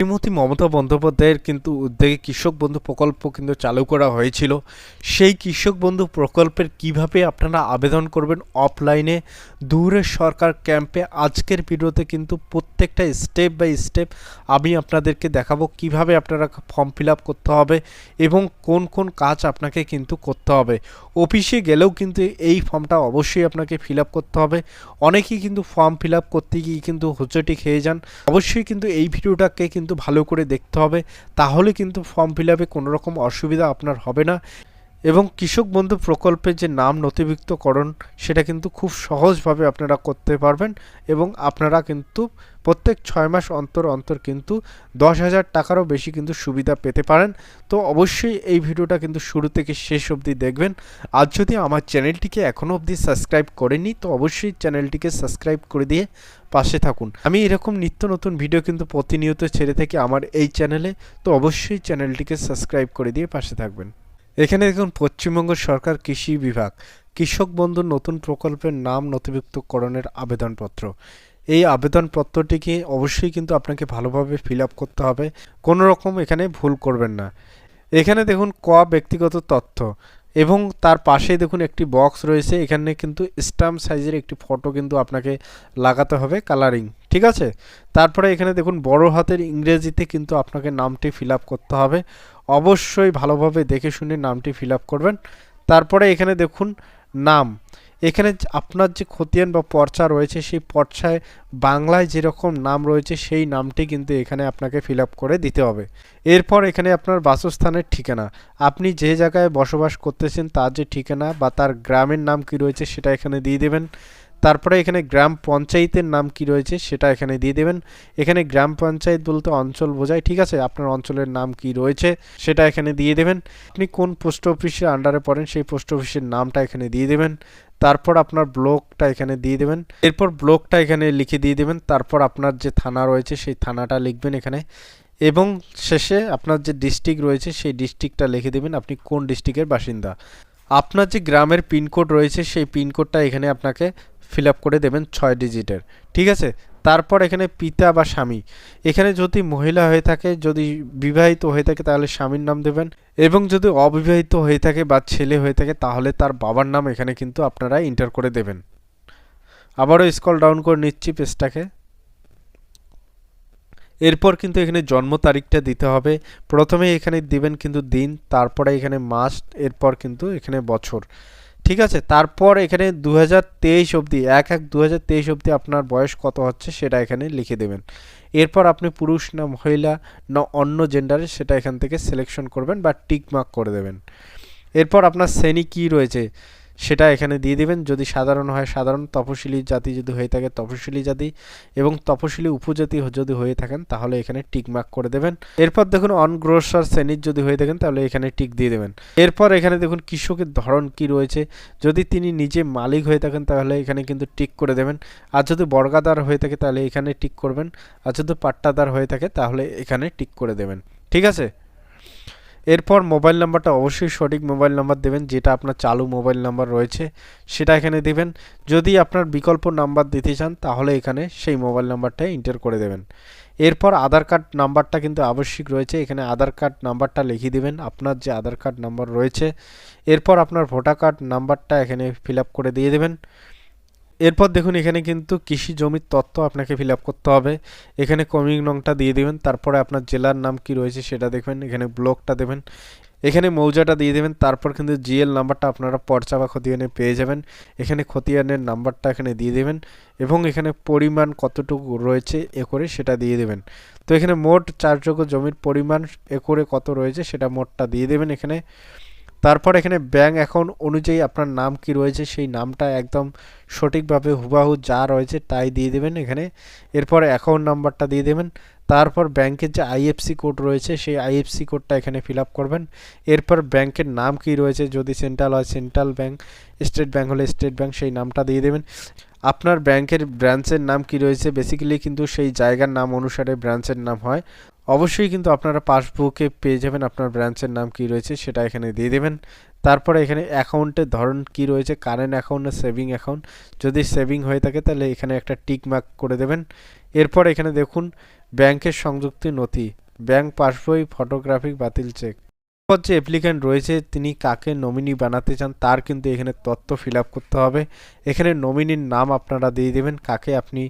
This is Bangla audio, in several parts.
শ্রীমতী মমতা বন্দ্যোপাধ্যায়ের কিন্তু উদ্যোগে কৃষক বন্ধু প্রকল্প কিন্তু চালু করা হয়েছিল। সেই কৃষক বন্ধু প্রকল্পের কিভাবে আপনারা আবেদন করবেন অফলাইনে দূরের সরকার ক্যাম্পে, আজকের ভিডিওতে কিন্তু প্রত্যেকটা স্টেপ বাই স্টেপ আমি আপনাদেরকে দেখাবো কিভাবে আপনারা ফর্ম ফিল আপ করতে হবে এবং কোন কোন কাজ আপনাকে কিন্তু করতে হবে। অফিসে গেলেও কিন্তু এই ফর্মটা অবশ্যই আপনাকে ফিল আপ করতে হবে। অনেকেই কিন্তু ফর্ম ফিল আপ করতে গিয়ে কিন্তু হোঁচটি খেয়ে যান। অবশ্যই কিন্তু এই ভিডিওটাকে কিন্তু ভালো করে দেখতে হবে, তাহলে কিন্তু ফর্ম ফিল আপে কোনো রকম অসুবিধা আপনার হবে না এবং কৃষক বন্ধু প্রকল্পের যে নাম নথিভুক্তকরণ সেটা কিন্তু খুব সহজভাবে আপনারা করতে পারবেন এবং আপনারা কিন্তু প্রত্যেক 6 মাস অন্তর অন্তর কিন্তু 10,000 টাকারও বেশি কিন্তু সুবিধা পেতে পারেন। তো অবশ্যই এই ভিডিওটা কিন্তু শুরু থেকে শেষ অবধি দেখবেন। আর যদি আমার চ্যানেলটিকে এখনও অবধি সাবস্ক্রাইব করেননি তো অবশ্যই চ্যানেলটিকে সাবস্ক্রাইব করে দিয়ে পাশে থাকুন। আমি এরকম নিত্য নতুন ভিডিও কিন্তু প্রতিনিয়ত ছেড়ে থাকি আমার এই চ্যানেলে, তো অবশ্যই চ্যানেলটিকে সাবস্ক্রাইব করে দিয়ে পাশে থাকবেন। এখানে দেখুন পশ্চিমবঙ্গ সরকার কৃষি বিভাগ কৃষক বন্ধুর নতুন প্রকল্পের নাম নথিভুক্তকরণের আবেদনপত্র। এই আবেদনপত্রটিকে অবশ্যই কিন্তু আপনাকে ভালোভাবে ফিল আপ করতে হবে, কোনো রকম এখানে ভুল করবেন না। এখানে দেখুন ব্যক্তিগত তথ্য এবং তার পাশেই দেখুন একটি বক্স রয়েছে, এখানে কিন্তু স্ট্যাম্প সাইজের একটি ফটো কিন্তু আপনাকে লাগাতে হবে কালারিং, ঠিক আছে। তারপরে এখানে দেখুন বড় হাতের ইংরেজিতে কিন্তু আপনাকে নামটি ফিল আপ করতে হবে, অবশ্যই ভালোভাবে দেখে শুনে নামটি ফিল আপ করবেন। তারপরে এখানে দেখুন নাম, এখানে আপনার যে খতিয়ান বা পর্চা রয়েছে সেই পর্চায় বাংলায় যেরকম নাম রয়েছে সেই নামটি কিন্তু এখানে আপনাকে ফিল আপ করে দিতে হবে। এরপর এখানে আপনার বাসস্থানের ঠিকানা, আপনি যে জায়গায় বসবাস করতেছেন তার যে ঠিকানা বা তার গ্রামের নাম কি রয়েছে সেটা এখানে দিয়ে দেবেন। তারপরে এখানে গ্রাম পঞ্চায়েতের নাম কি রয়েছে সেটা এখানে দিয়ে দেবেন। এখানে গ্রাম পঞ্চায়েত বলতে অঞ্চল বোঝায়, ঠিক আছে, আপনার অঞ্চলের নাম কি রয়েছে সেটা এখানে দিয়ে দেবেন। আপনি কোন পোস্ট অফিসের আন্ডারে পড়েন সেই পোস্ট অফিসের নামটা এখানে দিয়ে দেবেন। তারপর আপনার ব্লকটা এখানে দিয়ে দেবেন, এরপর ব্লকটা এখানে লিখে দিয়ে দেবেন। তারপর আপনার যে থানা রয়েছে সেই থানাটা লিখবেন এখানে এবং শেষে আপনার যে ডিস্ট্রিক্ট রয়েছে সেই ডিস্ট্রিক্টটা লিখে দেবেন, আপনি কোন ডিস্ট্রিক্টের বাসিন্দা। আপনার যে গ্রামের পিনকোড রয়েছে সেই পিনকোডটা এখানে আপনাকে ফিল আপ করে দেবেন 6 ডিজিটের, ঠিক আছে। তারপর এখানে পিতা বা স্বামী, এখানে যদি মহিলা হয়ে থাকে, যদি বিবাহিত হয়ে থাকে তাহলে স্বামীর নাম দেবেন এবং যদি অবিবাহিত হয়ে থাকে বা ছেলে হয়ে থাকে তাহলে তার বাবার নাম এখানে কিন্তু আপনারা এন্টার করে দেবেন। আবারও স্ক্রল ডাউন করে নিচ্ছি পেজটাকে। এরপর কিন্তু এখানে জন্ম তারিখটা দিতে হবে, প্রথমে এখানে দিবেন কিন্তু দিন, তারপরে এখানে মাস, এরপর কিন্তু এখানে বছর, ঠিক আছে। তারপর এখানে 2023 অবধি 1/1/2023 অবধি আপনার বয়স কত হচ্ছে সেটা এখানে লিখে দেবেন। এরপর আপনি পুরুষ না মহিলা না অন্য জেন্ডারে সেটা এখান থেকে সিলেকশন করবেন বা টিক মার্ক করে দেবেন। এরপর আপনার শ্রেণী কী রয়েছে সেটা এখানে দিয়ে দেবেন, যদি সাধারণ হয় সাধারণ, তপশিলি জাতি যদি হয়ে থাকে তপশিলি জাতি এবং তপশিলি উপজাতি যদি হয়ে থাকেন তাহলে এখানে টিক মার্ক করে দেবেন। এরপর দেখুন অনগ্রসর শ্রেণীর যদি হয়ে থাকেন তাহলে এখানে টিক দিয়ে দেবেন। এরপর এখানে দেখুন কৃষকের ধরন কি রয়েছে, যদি তিনি নিজে মালিক হয়ে থাকেন তাহলে এখানে কিন্তু টিক করে দেবেন, আর যদি বর্গাদার হয়ে থাকে তাহলে এখানে টিক করবেন, আর যদি পাট্টাদার হয়ে থাকে তাহলে এখানে টিক করে দেবেন, ঠিক আছে। এরপর মোবাইল নাম্বারটা অবশ্যই সঠিক মোবাইল নাম্বার দেবেন, যেটা আপনার চালু মোবাইল নাম্বার রয়েছে সেটা এখানে দেবেন। যদি আপনার বিকল্প নাম্বার দিতে চান তাহলে এখানে সেই মোবাইল নাম্বারটা এন্টার করে দেবেন। এরপর আধার কার্ড নাম্বারটা কিন্তু আবশ্যিক রয়েছে, এখানে আধার কার্ড নাম্বারটা লিখে দেবেন, আপনার যে আধার কার্ড নাম্বার রয়েছে। এরপর আপনার ভোটার কার্ড নাম্বারটা এখানে ফিল আপ করে দিয়ে দেবেন। এরপর দেখুন এখানে কিন্তু কৃষি জমির তথ্য আপনাকে ফিল আপ করতে হবে, এখানে ক্রমিক নংটা দিয়ে দেবেন। তারপরে আপনার জেলার নাম কি রয়েছে সেটা দেখবেন, এখানে ব্লকটা দেবেন, এখানে মৌজাটা দিয়ে দেবেন। তারপর কিন্তু জিএল নাম্বারটা আপনারা পর্চা বা খতিয়ানে পেয়ে যাবেন, এখানে খতিয়ানের নাম্বারটা এখানে দিয়ে দেবেন এবং এখানে পরিমাণ কতটুকু রয়েছে একরে সেটা দিয়ে দেবেন। তো এখানে মোট চাষযোগ্য জমির পরিমাণ একরে কত রয়েছে সেটা মোটটা দিয়ে দেবেন এখানে। তারপর এখানে ব্যাঙ্ক অ্যাকাউন্ট অনুযায়ী আপনার নাম কি রয়েছে সেই নামটা একদম সঠিকভাবে হুবাহু যা রয়েছে তাই দিয়ে দেবেন এখানে। এরপর অ্যাকাউন্ট নাম্বারটা দিয়ে দেবেন। তারপর ব্যাংকের যে আইএফসি কোড রয়েছে সেই আইএফসি কোডটা এখানে ফিল আপ করবেন। এরপর ব্যাংকের নাম কি রয়েছে, যদি সেন্ট্রাল হয় সেন্ট্রাল ব্যাংক, স্টেট ব্যাংক হলে স্টেট ব্যাংক সেই নামটা দিয়ে দেবেন। আপনার ব্যাংকের ব্রাঞ্চের নাম কি রয়েছে, বেসিক্যালি কিন্তু সেই জায়গার নাম অনুসারে ব্রাঞ্চের নাম হয়, অবশ্যই কিন্তু আপনারা পাসবুকে পেয়ে যাবেন আপনার ব্রাঞ্চের নাম কি রয়েছে সেটা এখানে দিয়ে দেবেন। তারপরে এখানে অ্যাকাউন্টের ধরন কি রয়েছে, কারেন্ট অ্যাকাউন্ট না সেভিং অ্যাকাউন্ট, যদি সেভিং হয়ে থাকে তাহলে এখানে একটা টিক মার্ক করে দেবেন। এরপর এখানে দেখুন ব্যাংকের সংযুক্তি নথি, ব্যাংক পাসবই, ফটোগ্রাফিক বাতিল চেক। এরপর যে অ্যাপ্লিক্যান্ট রয়েছে তিনি কাকে নমিনি বানাতে চান তার কিন্তু এখানে তথ্য ফিল আপ করতে হবে। এখানে নমিনির নাম আপনারা দিয়ে দেবেন, কাকে আপনি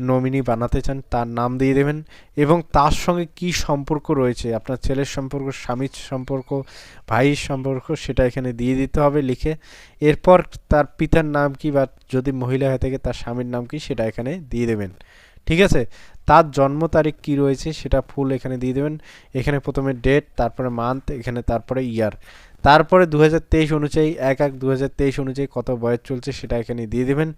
নমিনি বানাতে চান তার নাম দিয়ে দেবেন এবং তার সঙ্গে কি সম্পর্ক রয়েছে, আপনার ছেলের সম্পর্ক, স্বামীর সম্পর্ক, ভাইয়ের সম্পর্ক, সেটা এখানে দিয়ে দিতে হবে লিখে। এরপর তার পিতার নাম কি বা যদি মহিলা হয়ে থাকে তার স্বামীর নাম কি সেটা এখানে দিয়ে দেবেন। ঠিক আছে, তার জন্ম তারিখ কী রয়েছে সেটা ফুল এখানে দিয়ে দেবেন। এখানে প্রথমে ডেট, তারপরে মান্থ, এখানে তারপরে ইয়ার, তারপরে 2023 অনুযায়ী 1/1/2023 অনুযায়ী কত বয়স চলছে সেটা এখানে দিয়ে দেবেন।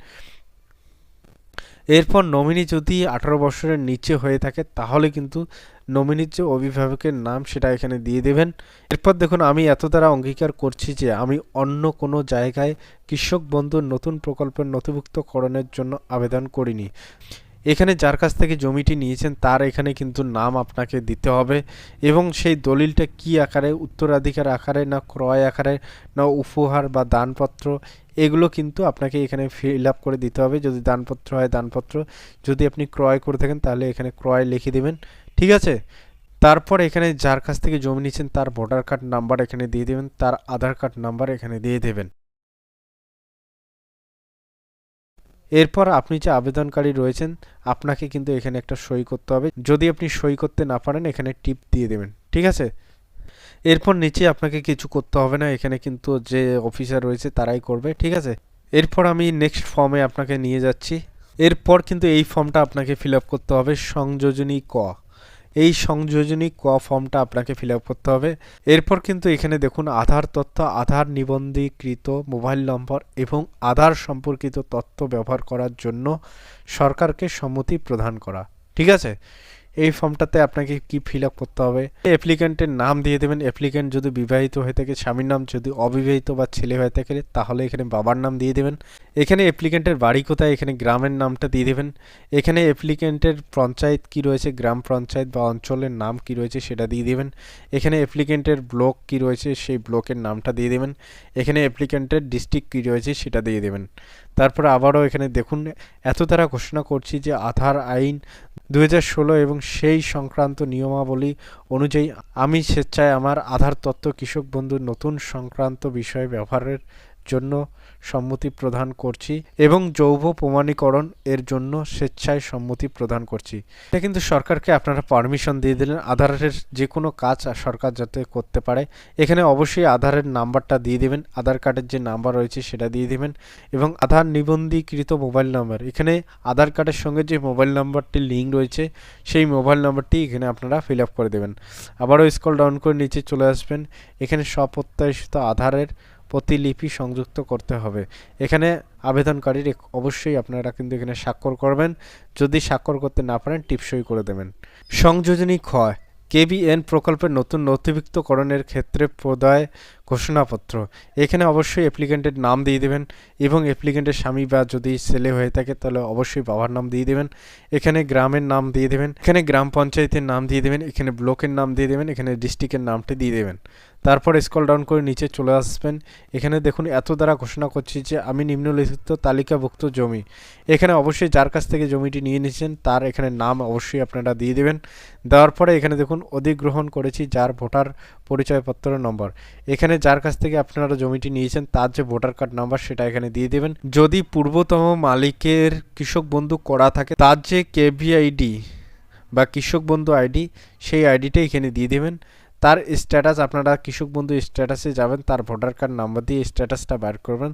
এরপর নমিনি যদি 18 বছরের নিচে হয়ে থাকে তাহলে কিন্তু নমিনির যে অভিভাবকের নাম সেটা এখানে দিয়ে দেবেন। এরপর দেখুন, আমি এত দ্বারা অঙ্গীকার করছি যে আমি অন্য কোনো জায়গায় কৃষক বন্ধুর নতুন প্রকল্পের নথিভুক্তকরণের জন্য আবেদন করিনি। এখানে যার কাছ থেকে জমিটি নিয়েছেন তার এখানে কিন্তু নাম আপনাকে দিতে হবে এবং সেই দলিলটা কি আকারে, উত্তরাধিকার আকারে না ক্রয় আকারে না উপহার বা দানপত্র, এগুলো কিন্তু আপনাকে এখানে ফিল আপ করে দিতে হবে। যদি দানপত্র হয় দানপত্র, যদি আপনি ক্রয় করে থাকেন তাহলে এখানে ক্রয় লিখে দেবেন। ঠিক আছে, তারপর এখানে যার কাছ থেকে জমি নিয়েছেন তার ভোটার কার্ড নাম্বার এখানে দিয়ে দেবেন, তার আধার কার্ড নাম্বার এখানে দিয়ে দেবেন। এরপর আপনি যে আবেদনকারী রয়েছেন আপনাকে কিন্তু এখানে একটা সই করতে হবে। যদি আপনি সই করতে না পারেন এখানে টিপ দিয়ে দেবেন। ঠিক আছে, এরপর নিচে আপনাকে কিছু করতে হবে না, এখানে কিন্তু যে অফিসার রয়েছে তারাই করবে। ঠিক আছে, এরপর আমি নেক্সট ফর্মে আপনাকে নিয়ে যাচ্ছি। এরপর কিন্তু এই ফর্মটা আপনাকে ফিল আপ করতে হবে, সংযোজনী ক। এই সংযোজনী ক ফর্মটা আপনাকে ফিল আপ করতে হবে। এরপর কিন্তু এখানে দেখুন আধার তথ্য, আধার নিবন্ধীকৃত মোবাইল নম্বর এবং আধার সম্পর্কিত তথ্য ব্যবহার করার জন্য সরকারকে সম্মতি প্রদান করা। ঠিক আছে, এই ফর্মটাতে আপনাকে কি ফিল আপ করতে হবে, অ্যাপ্লিক্যান্টের নাম দিয়ে দেবেন। অ্যাপ্লিক্যান্ট যদি বিবাহিত হয়ে থাকে স্বামীর নাম, যদি অবিবাহিত বা ছেলে হয়ে থাকে তাহলে এখানে বাবার নাম দিয়ে দেবেন। এখানে অ্যাপ্লিক্যান্টের বাড়ি কোথায়, এখানে গ্রামের নামটা দিয়ে দেবেন। এখানে অ্যাপ্লিক্যান্টের পঞ্চায়েত কি রয়েছে, গ্রাম পঞ্চায়েত বা অঞ্চলের নাম কি রয়েছে সেটা দিয়ে দেবেন। এখানে অ্যাপ্লিক্যান্টের ব্লক কি রয়েছে সেই ব্লকের নামটা দিয়ে দেবেন। এখানে অ্যাপ্লিক্যান্টের ডিস্ট্রিক্ট কি রয়েছে সেটা দিয়ে দেবেন। তারপরে আবারও এখানে দেখুন, এত দ্বারা ঘোষণা করছি যে আধার আইন 2016 এবং সেই সংক্রান্ত নিয়মাবলী অনুযায়ী আমি স্বেচ্ছায় আমার আধার তথ্য কৃষক বন্ধুর নতুন সংক্রান্ত বিষয় ব্যবহারের জন্য সম্মতি প্রদান করছি এবং যৌব প্রমাণীকরণ এর জন্য স্বেচ্ছায় সম্মতি প্রদান করছি। এটা কিন্তু সরকারকে আপনারা পারমিশন দিয়ে দিলেন আধারের যে কোনো কাজ সরকার যাতে করতে পারে। এখানে অবশ্যই আধারের নাম্বারটা দিয়ে দেবেন, আধার কার্ডের যে নাম্বার রয়েছে সেটা দিয়ে দেবেন এবং আধার নিবন্ধীকৃত মোবাইল নাম্বার, এখানে আধার কার্ডের সঙ্গে যে মোবাইল নাম্বারটি লিঙ্ক রয়েছে সেই মোবাইল নাম্বারটি এখানে আপনারা ফিল আপ করে দেবেন। আবারও স্ক্রল ডাউন করে নিচে চলে আসবেন, এখানে স্বপ্রত্যাশিত আধারের প্রতিলিপি সংযুক্ত করতে হবে। এখানে আবেদনকারীর অবশ্যই আপনারা কিন্তু এখানে স্বাক্ষর করবেন, যদি স্বাক্ষর করতে না পারেন টিপসই করে দেবেন। সংযোজনী ক্ষয়, কেবিএন প্রকল্পের নতুন নথিভুক্তকরণের ক্ষেত্রে প্রদায় ঘোষণাপত্র, এখানে অবশ্যই অ্যাপ্লিক্যান্টের নাম দিয়ে দেবেন এবং অ্যাপ্লিক্যান্টের স্বামী বা যদি ছেলে হয়ে থাকে তাহলে অবশ্যই বাবার নাম দিয়ে দেবেন। এখানে গ্রামের নাম দিয়ে দেবেন, এখানে গ্রাম পঞ্চায়েতের নাম দিয়ে দেবেন, এখানে ব্লকের নাম দিয়ে দেবেন, এখানে ডিস্ট্রিক্টের নামটি দিয়ে দেবেন। তারপর স্ক্রল ডাউন করে নিচে চলে আসবেন, এখানে দেখুন এত দ্বারা ঘোষণা করছি যে আমি নিম্নলিখিত তালিকাভুক্ত জমি, এখানে অবশ্যই যার কাছ থেকে জমিটি নিয়ে নিয়েছেন তার এখানে নাম অবশ্যই আপনারা দিয়ে দেবেন। দেওয়ার পরে এখানে দেখুন অধিগ্রহণ করেছি যার ভোটার পরিচয়পত্র নম্বর, এখানে যার কাছ থেকে আপনারা জমিটি নিয়েছেন তার যে ভোটার কার্ড নাম্বার সেটা এখানে দিয়ে দেবেন। যদি পূর্বতম মালিকের কৃষক বন্ধু করা থাকে তার যে কেভিআইডি বা কৃষক বন্ধু আইডি সেই আইডিটা এখানে দিয়ে দেবেন। তার স্ট্যাটাস, আপনারা কৃষক বন্ধু স্ট্যাটাসে যাবেন, তার ভোটার কার্ড নাম্বার দিয়ে স্ট্যাটাসটা বার করবেন,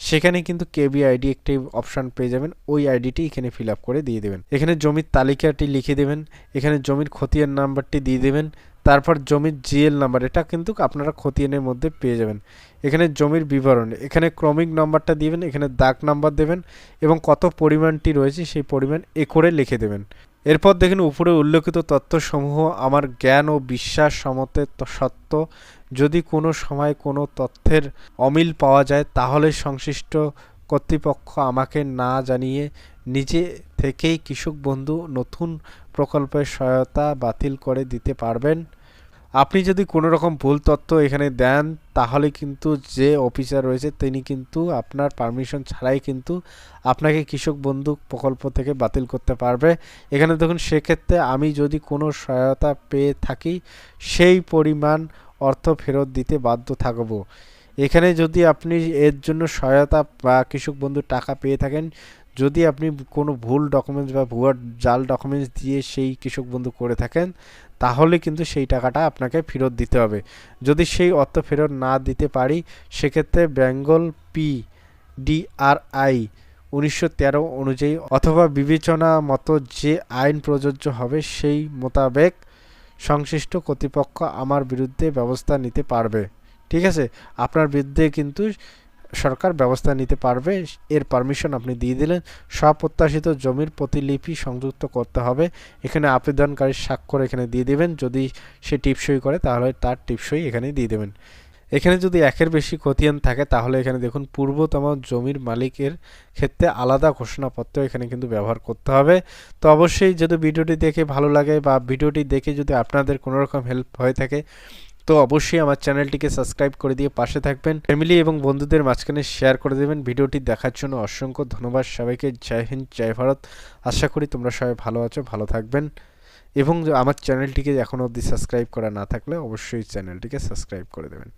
সেখানে কিন্তু কেবি আইডি একটি অপশান পেয়ে যাবেন, ওই আইডিটি এখানে ফিল আপ করে দিয়ে দেবেন। এখানে জমির তালিকাটি লিখে দেবেন, এখানে জমির খতিয়ান নাম্বারটি দিয়ে দেবেন, তারপর জমির জিএল নাম্বার, এটা কিন্তু আপনারা খতিয়ানের মধ্যে পেয়ে যাবেন। এখানে জমির বিবরণ, এখানে ক্রমিক নাম্বারটা দিবেন, এখানে দাগ নাম্বার দেবেন এবং কত পরিমাণটি রয়েছে সেই পরিমাণ করে লিখে দেবেন। এরপর দেখেন উপরে উল্লেখিত তথ্যসমূহ আমার জ্ঞান ও বিশ্বাস সমতে সত্য, যদি কোনো সময় কোনো তথ্যের অমিল পাওয়া যায় তাহলে সংশ্লিষ্ট কর্তৃপক্ষ আমাকে না জানিয়ে নিজে থেকেই কৃষক বন্ধু নতুন প্রকল্পের সহায়তা বাতিল করে দিতে পারবেন আপনি যদি কোনো রকম ভুল তথ্য এখানে দেন তাহলে কিন্তু যে অফিসার রয়েছে তিনি কিন্তু আপনার পারমিশন ছাড়াই কিন্তু আপনাকে কৃষক বন্ধু প্রকল্প থেকে বাতিল করতে পারবে। এখানে দেখুন সেক্ষেত্রে আমি যদি কোনো সহায়তা পেয়ে থাকি সেই পরিমাণ অর্থ ফেরত দিতে বাধ্য থাকব। এখানে যদি আপনি এর জন্য সহায়তা বা কৃষক বন্ধুর টাকা পেয়ে থাকেন, যদি আপনি কোনো ভুল ডকুমেন্টস বা ভুয়া জাল ডকুমেন্টস দিয়ে সেই কৃষক বন্ধু করে থাকেন তাহলে কিন্তু সেই টাকাটা আপনাকে ফেরত দিতে হবে। যদি সেই অর্থ ফেরত না দিতে পারি সেক্ষেত্রে বেঙ্গল PDRI 1913 অনুযায়ী অথবা বিবেচনা মতো যে আইন প্রযোজ্য হবে সেই মোতাবেক সংশ্লিষ্ট কর্তৃপক্ষ আমার বিরুদ্ধে ব্যবস্থা নিতে পারবে। ঠিক আছে, আপনার বিরুদ্ধে কিন্তু সরকার ব্যবস্থা নিতে পারবে। এর পারমিশন আপনি দিয়ে দিলেন। স্বপ্রত্যাশিত জমির প্রতিলিপি সংযুক্ত করতে হবে। এখানে আবেদনকারীর স্বাক্ষর এখানে দিয়ে দেবেন। যদি সে টিপসই করে তাহলে তার টিপসই এখানে দিয়ে দেবেন। এখানে যদি একের বেশি খতিয়ান থাকে তাহলে এখানে দেখুন পূর্বতম জমির মালিকের ক্ষেত্রে আলাদা ঘোষণাপত্র এখানে কিন্তু ব্যবহার করতে হবে। তো অবশ্যই যদি ভিডিওটি দেখে ভালো লাগে বা ভিডিওটি দেখে যদি আপনাদের কোনো রকম হেল্প হয়ে থাকে তো অবশ্যই আমার চ্যানেলটিকে সাবস্ক্রাইব করে দিয়ে পাশে থাকবেন। ফ্যামিলি এবং বন্ধুদের মাঝখানে শেয়ার করে দেবেন। ভিডিওটি দেখার জন্য অসংখ্য ধন্যবাদ সবাইকে। জয় হিন্দ, জয় ভারত। আশা করি তোমরা সবাই ভালো আছো, ভালো থাকবেন। এবং আমার চ্যানেলটিকে এখনও অবধি সাবস্ক্রাইব করা না থাকলে অবশ্যই চ্যানেলটিকে সাবস্ক্রাইব করে দেবেন।